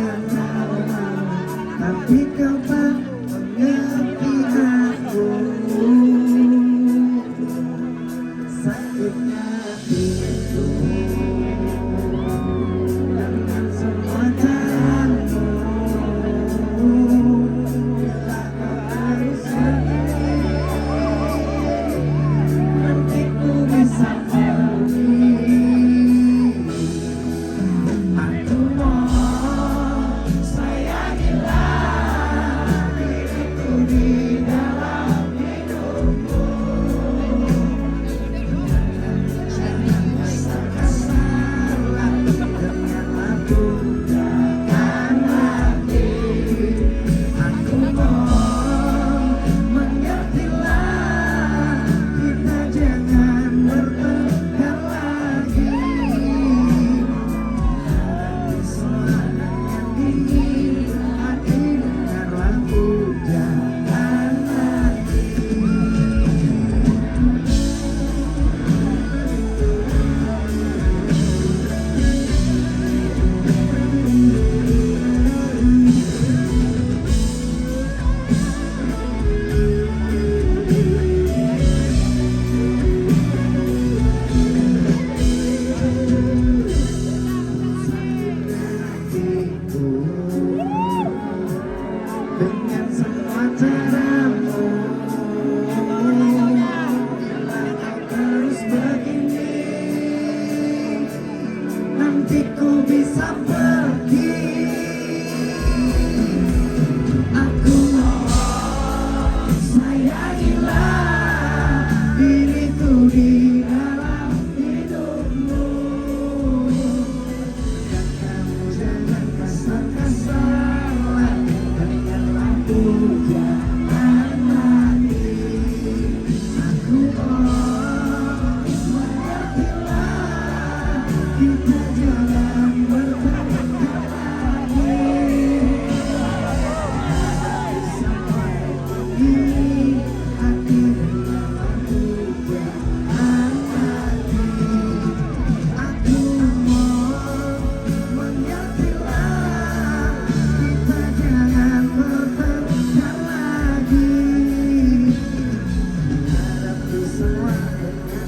yang kau mau, tapi kau tak mengerti aku. Sakitnya hatiku dengan semua caramu. Bila kau harus pergi, nanti ku bisa pergi. Aku mau sayangilah diriku di dalam hidupmu. Jangan kasar-kasarlah dengan aku, jangan lagi. Aku mau mengertilah, kita jangan bertengkar lagi. Suara yang dingin hati, dengarlah jangan lagi. Dengan semua caramu, bila kau terus begini, nanti ku bisa pergi. Aku mau sayangilah diriku di dalam hidupmu. Dan kamu jangan kasar-kasarlah dengan aku, jangan lagi. Aku mau mengertilah, kita jangan bertengkar lagi. Ini hati dengan aku, jangan lagi. Aku mau mengertilah, kita jangan bertengkar lagi. Hadapi semua dengan